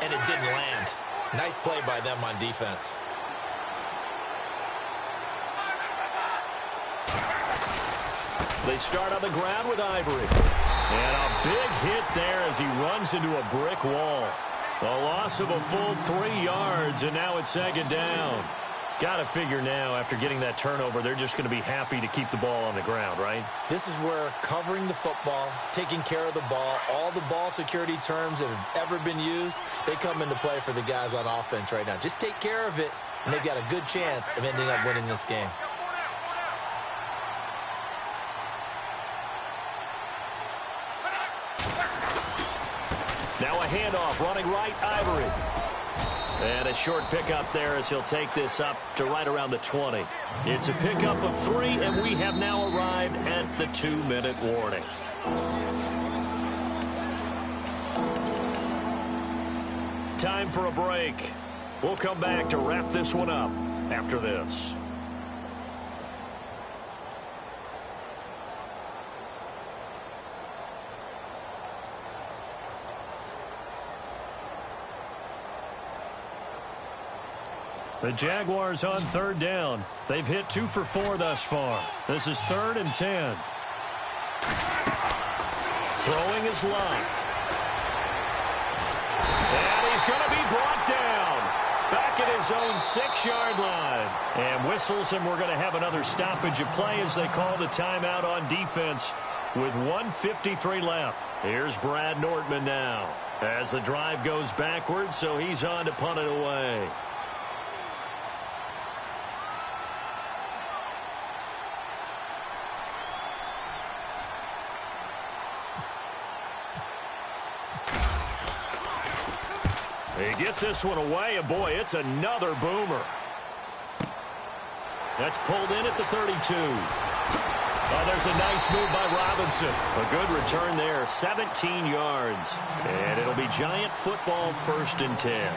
and it didn't land. Nice play by them on defense. They start on the ground with Ivory. And a big hit there as he runs into a brick wall. A loss of a full 3 yards, and now it's second down. Got to figure now, after getting that turnover, they're just going to be happy to keep the ball on the ground, right? This is where covering the football, taking care of the ball, all the ball security terms that have ever been used, they come into play for the guys on offense right now. Just take care of it, and they've got a good chance of ending up winning this game. Now a handoff, running right, Ivory. And a short pickup there as he'll take this up to right around the 20. It's a pickup of 3, and we have now arrived at the 2-minute warning. Time for a break. We'll come back to wrap this one up after this. The Jaguars on third down. They've hit 2 for 4 thus far. This is 3rd and 10. Throwing his line. And he's going to be brought down. Back at his own 6-yard line. And whistles, and we're going to have another stoppage of play as they call the timeout on defense with 1:53 left. Here's Brad Nordman now as the drive goes backwards, so he's on to punt it away. He gets this one away, and boy, it's another boomer. That's pulled in at the 32. Oh, there's a nice move by Robinson. A good return there, 17 yards. And it'll be Giant football, 1st and 10.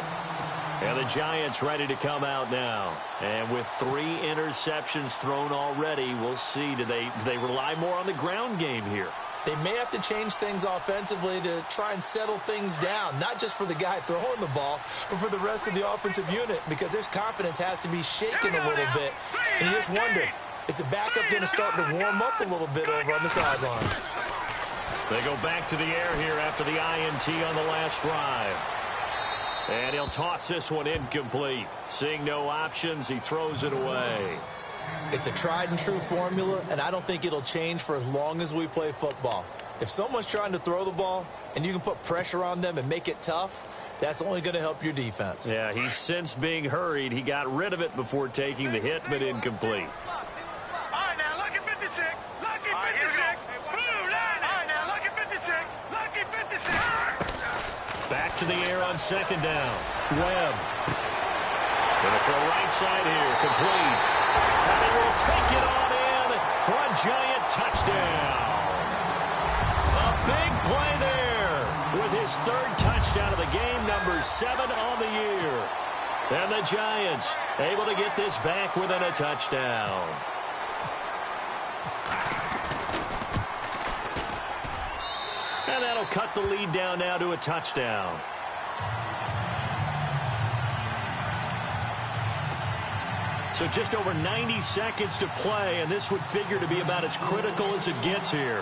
And the Giants ready to come out now. And with 3 interceptions thrown already, we'll see, do they rely more on the ground game here? They may have to change things offensively to try and settle things down, not just for the guy throwing the ball, but for the rest of the offensive unit, because their confidence has to be shaken a little bit. And you just wonder, is the backup going to start to warm up a little bit over on the sideline? They go back to the air here after the INT on the last drive. And he'll toss this one incomplete. Seeing no options, he throws it away. It's a tried-and-true formula, and I don't think it'll change for as long as we play football. If someone's trying to throw the ball and you can put pressure on them and make it tough, that's only going to help your defense. Yeah, he's since being hurried. He got rid of it before taking the hit, but incomplete. All right, now, lucky 56. Lucky 56. Blue line. All right, now, lucky 56. Lucky 56. Back to the air on 2nd down. Webb. Gonna throw right side here. Complete. And he will take it on in for a Giant touchdown. A big play there with his 3rd touchdown of the game, number 7 on the year. And the Giants able to get this back within a touchdown. And that'll cut the lead down now to a touchdown. So just over 90 seconds to play, and this would figure to be about as critical as it gets here.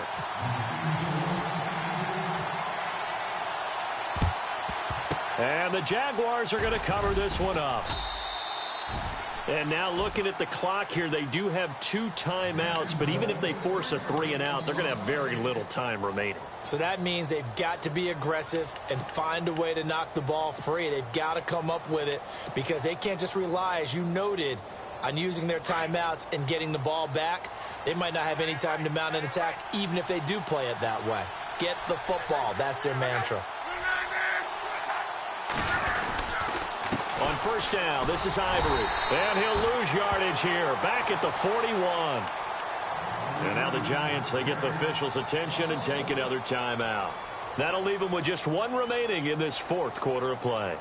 And the Jaguars are going to cover this one up. And now looking at the clock here, they do have 2 timeouts, but even if they force a 3-and-out, they're going to have very little time remaining. So that means they've got to be aggressive and find a way to knock the ball free. They've got to come up with it because they can't just rely, as you noted, on using their timeouts and getting the ball back. They might not have any time to mount an attack, even if they do play it that way. Get the football. That's their mantra. On 1st down, this is Ivory. And he'll lose yardage here, back at the 41. And now the Giants, they get the officials' attention and take another timeout. That'll leave them with just 1 remaining in this 4th quarter of play.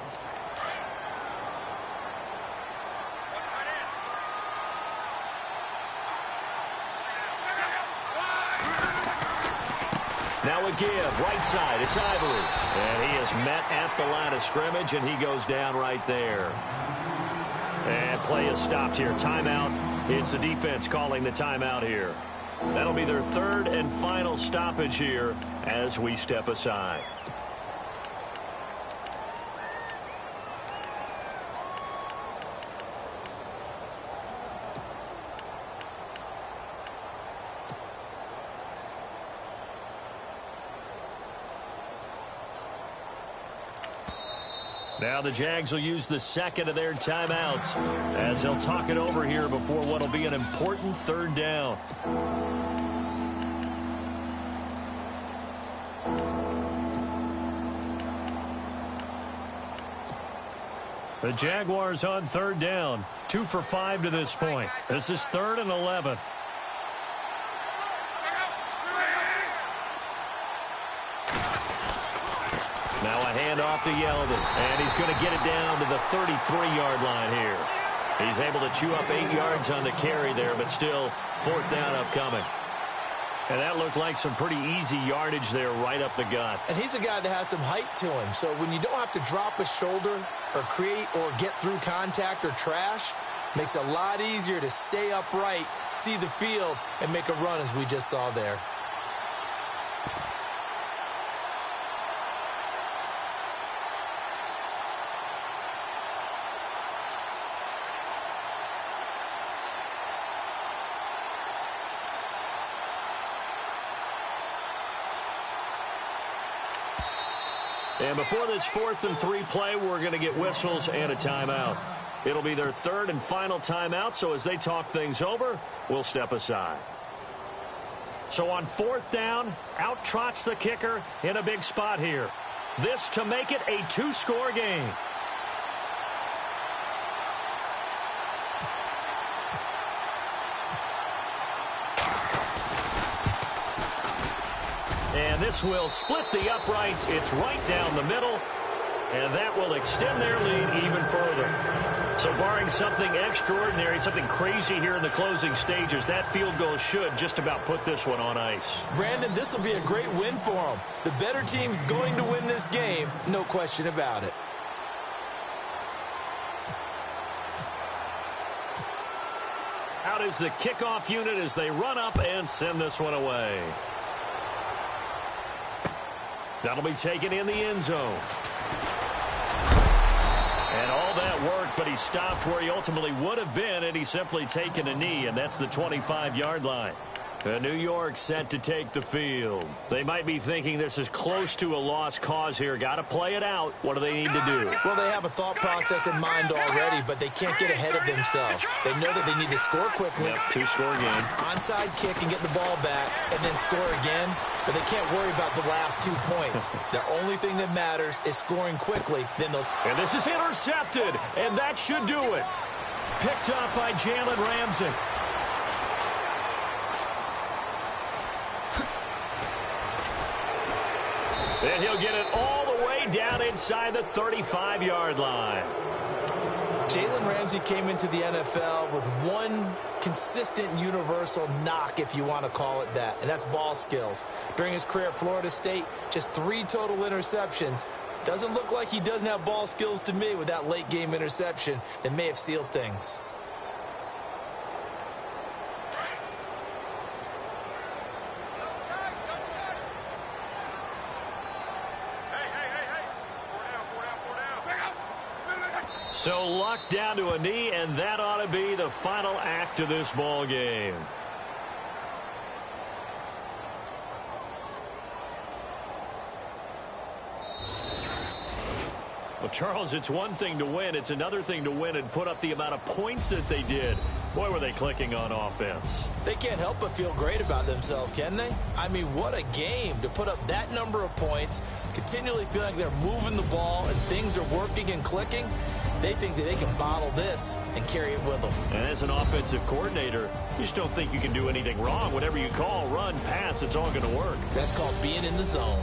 Now a give, right side, it's Ivory. And he is met at the line of scrimmage, and he goes down right there. And play is stopped here. Timeout. It's the defense calling the timeout here. That'll be their third and final stoppage here as we step aside. Now the Jags will use the second of their timeouts as they'll talk it over here before what will be an important third down. The Jaguars on third down, 2 for 5 to this point. This is 3rd and 11. Now a handoff to Yeldon, and he's going to get it down to the 33-yard line here. He's able to chew up 8 yards on the carry there, but still 4th down upcoming. And that looked like some pretty easy yardage there right up the gut. And he's a guy that has some height to him, so when you don't have to drop a shoulder or create or get through contact or trash, makes it a lot easier to stay upright, see the field, and make a run as we just saw there. And before this 4th and 3 play, we're going to get whistles and a timeout. It'll be their third and final timeout, so as they talk things over, we'll step aside. So on 4th down, out trots the kicker in a big spot here. This to make it a 2-score game. And this will split the uprights. It's right down the middle, and that will extend their lead even further. So barring something extraordinary, something crazy here in the closing stages, that field goal should just about put this one on ice. Brandon, this will be a great win for them. The better team's going to win this game, no question about it. Out is the kickoff unit as they run up and send this one away. That'll be taken in the end zone. And all that worked, but he stopped where he ultimately would have been, and he's simply taken a knee, and that's the 25-yard line. New York set to take the field. They might be thinking this is close to a lost cause here. Got to play it out. What do they need to do? Well, they have a thought process in mind already, but they can't get ahead of themselves. They know that they need to score quickly. Yep, 2-score game. Onside kick and get the ball back and then score again, but they can't worry about the last 2 points. The only thing that matters is scoring quickly. And this is intercepted, and that should do it. Picked up by Jalen Ramsey. And he'll get it all the way down inside the 35-yard line. Jalen Ramsey came into the NFL with one consistent universal knock, if you want to call it that, and that's ball skills. During his career at Florida State, just 3 total interceptions. Doesn't look like he doesn't have ball skills to me with that late-game interception that may have sealed things. So Luck down to a knee, and that ought to be the final act of this ball game. Well, Charles, it's one thing to win. It's another thing to win and put up the amount of points that they did. Boy, were they clicking on offense. They can't help but feel great about themselves, can they? I mean, what a game to put up that number of points, continually feeling like they're moving the ball and things are working and clicking. They think that they can bottle this and carry it with them. And as an offensive coordinator, you just don't think you can do anything wrong. Whatever you call, run, pass, it's all going to work. That's called being in the zone.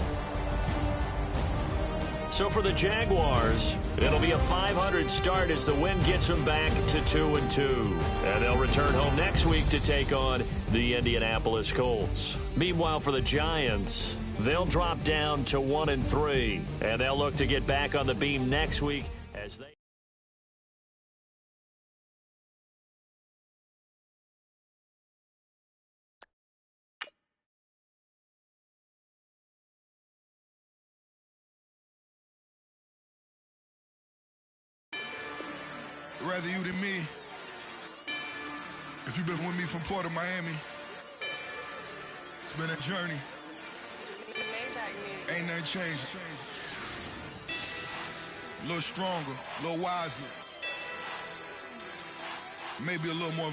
So for the Jaguars, it'll be a 500 start as the win gets them back to 2-2. And they'll return home next week to take on the Indianapolis Colts. Meanwhile, for the Giants, they'll drop down to 1-3. And they'll look to get back on the beam next week as they... rather you than me. If you've been with me from Port of Miami, it's been a journey. Ain't nothing changed. A little stronger, a little wiser. Maybe a little more